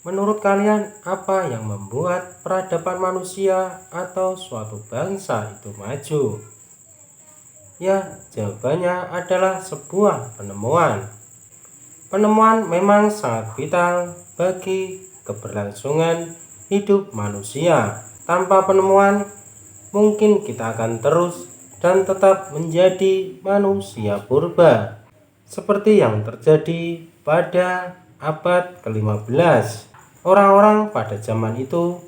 Menurut kalian, apa yang membuat peradaban manusia atau suatu bangsa itu maju? Ya, jawabannya adalah sebuah penemuan. Penemuan memang sangat vital bagi keberlangsungan hidup manusia. Tanpa penemuan, mungkin kita akan terus dan tetap menjadi manusia purba, seperti yang terjadi pada abad ke-15. Orang-orang pada zaman itu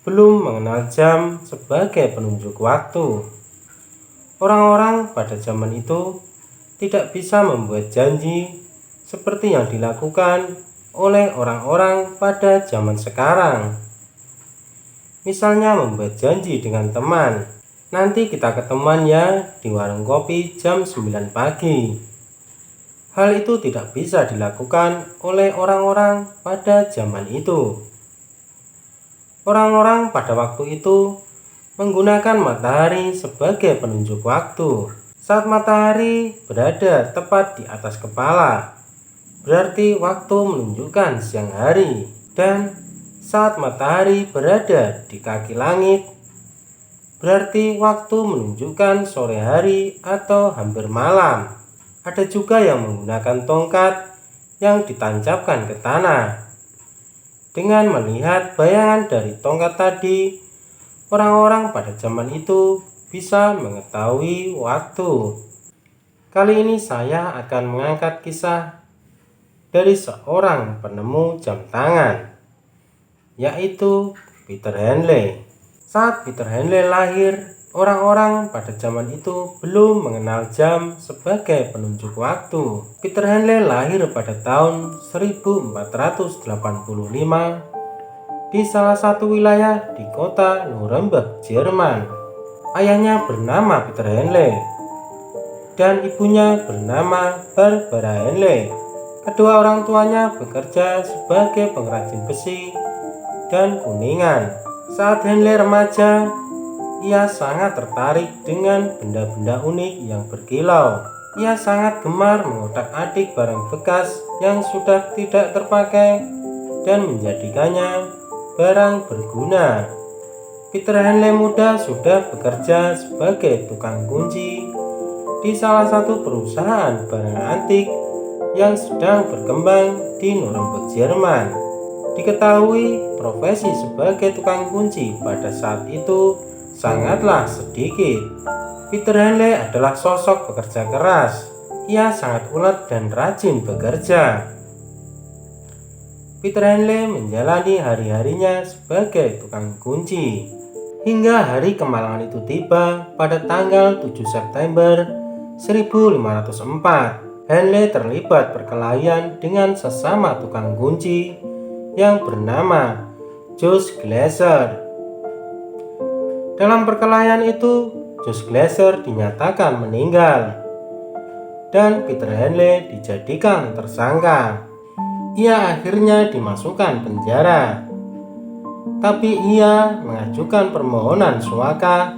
belum mengenal jam sebagai penunjuk waktu. Orang-orang pada zaman itu tidak bisa membuat janji seperti yang dilakukan oleh orang-orang pada zaman sekarang. Misalnya membuat janji dengan teman, nanti kita ketemuan ya di warung kopi jam 9 pagi. Hal itu tidak bisa dilakukan oleh orang-orang pada zaman itu. Orang-orang pada waktu itu menggunakan matahari sebagai penunjuk waktu. Saat matahari berada tepat di atas kepala, berarti waktu menunjukkan siang hari. Dan saat matahari berada di kaki langit, berarti waktu menunjukkan sore hari atau hampir malam. Ada juga yang menggunakan tongkat yang ditancapkan ke tanah. Dengan melihat bayangan dari tongkat tadi, orang-orang pada zaman itu bisa mengetahui waktu. Kali ini saya akan mengangkat kisah dari seorang penemu jam tangan, yaitu Peter Henley. Saat Peter Henley lahir, orang-orang pada zaman itu belum mengenal jam sebagai penunjuk waktu. Peter Henley lahir pada tahun 1485 di salah satu wilayah di kota Nuremberg, Jerman. Ayahnya bernama Peter Henley dan ibunya bernama Barbara Henley. Kedua orang tuanya bekerja sebagai pengrajin besi dan kuningan. Saat Henley remaja, ia sangat tertarik dengan benda-benda unik yang berkilau. Ia sangat gemar mengotak-atik barang bekas yang sudah tidak terpakai dan menjadikannya barang berguna. Peter Henley muda sudah bekerja sebagai tukang kunci di salah satu perusahaan barang antik yang sedang berkembang di Nuremberg, Jerman. Diketahui profesi sebagai tukang kunci pada saat itu sangatlah sedikit. Peter Henley adalah sosok pekerja keras. Ia sangat ulet dan rajin bekerja. Peter Henley menjalani hari-harinya sebagai tukang kunci hingga hari kemalangan itu tiba pada tanggal 7 September 1504. Henley terlibat perkelahian dengan sesama tukang kunci yang bernama Jos Glaser. Dalam perkelahian itu, Jos Glaser dinyatakan meninggal dan Peter Henley dijadikan tersangka. Ia akhirnya dimasukkan penjara, tapi ia mengajukan permohonan suaka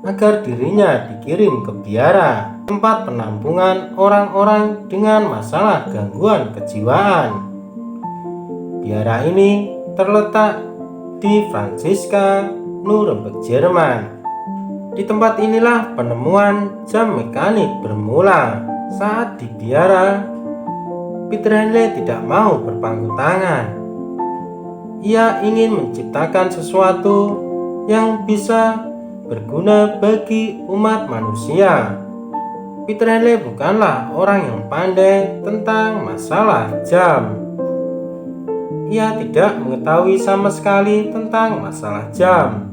agar dirinya dikirim ke biara, tempat penampungan orang-orang dengan masalah gangguan kejiwaan. Biara ini terletak di Franziska, Nuremberg, Jerman. Di tempat inilah penemuan jam mekanik bermula. Saat di biara, Peter Henley tidak mau berpangku tangan. Ia ingin menciptakan sesuatu yang bisa berguna bagi umat manusia. Peter Henley bukanlah orang yang pandai tentang masalah jam. Ia tidak mengetahui sama sekali tentang masalah jam.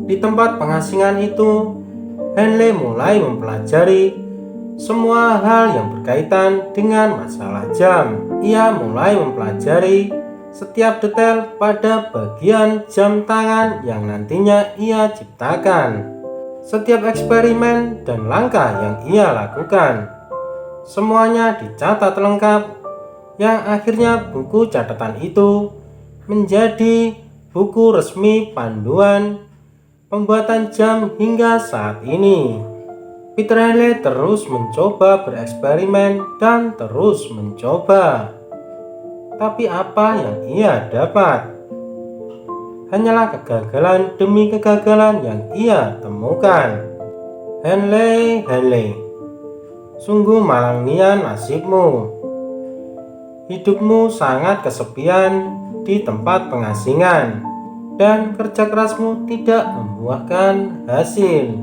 Di tempat pengasingan itu, Henley mulai mempelajari semua hal yang berkaitan dengan masalah jam. Ia mulai mempelajari setiap detail pada bagian jam tangan yang nantinya ia ciptakan. Setiap eksperimen dan langkah yang ia lakukan, semuanya dicatat lengkap, yang akhirnya buku catatan itu menjadi buku resmi panduan pembuatan jam hingga saat ini. Peter Henley terus mencoba bereksperimen dan terus mencoba. Tapi apa yang ia dapat? Hanyalah kegagalan demi kegagalan yang ia temukan. Henley, Henley, sungguh malang nian nasibmu. Hidupmu sangat kesepian di tempat pengasingan, dan kerja kerasmu tidak membuahkan hasil.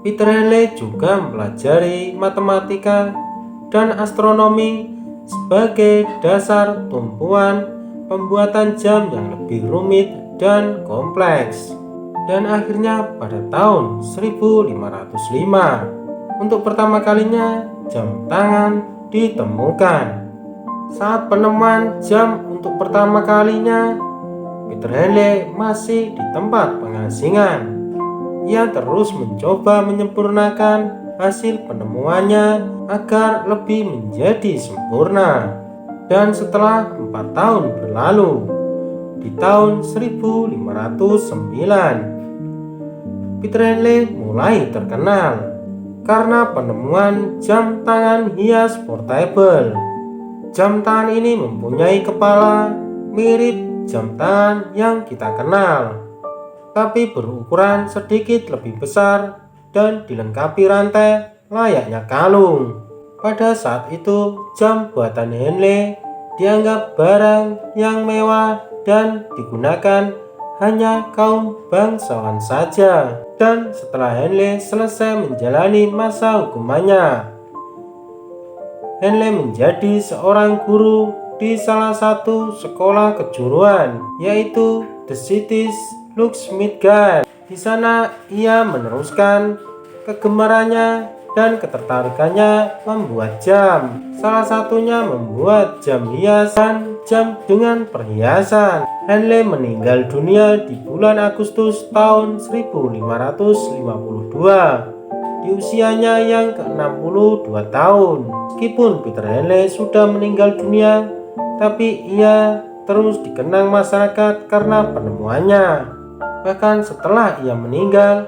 Peter Henley juga mempelajari matematika dan astronomi sebagai dasar tumpuan pembuatan jam yang lebih rumit dan kompleks. Dan akhirnya pada tahun 1505 untuk pertama kalinya jam tangan ditemukan. Saat penemuan jam untuk pertama kalinya, Peter Henley masih di tempat pengasingan. Ia terus mencoba menyempurnakan hasil penemuannya agar lebih menjadi sempurna. Dan setelah 4 tahun berlalu, di tahun 1509, Peter Henley mulai terkenal karena penemuan jam tangan hias portable. Jam tangan ini mempunyai kepala mirip jam tangan yang kita kenal, tapi berukuran sedikit lebih besar dan dilengkapi rantai layaknya kalung. Pada saat itu, jam buatan Henley dianggap barang yang mewah dan digunakan hanya kaum bangsawan saja. Dan setelah Henley selesai menjalani masa hukumannya, Henley menjadi seorang guru di salah satu sekolah kejuruan, yaitu The City's Locksmith Guild. Di sana ia meneruskan kegemarannya dan ketertarikannya membuat jam. Salah satunya membuat jam hias dan jam dengan perhiasan. Henley meninggal dunia di bulan Agustus tahun 1552 di usianya yang ke-62 tahun. Meskipun Peter Henley sudah meninggal dunia, tapi ia terus dikenang masyarakat karena penemuannya. Bahkan setelah ia meninggal,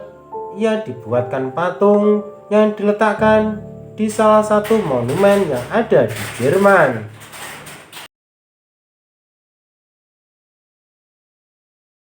ia dibuatkan patung yang diletakkan di salah satu monumen yang ada di Jerman.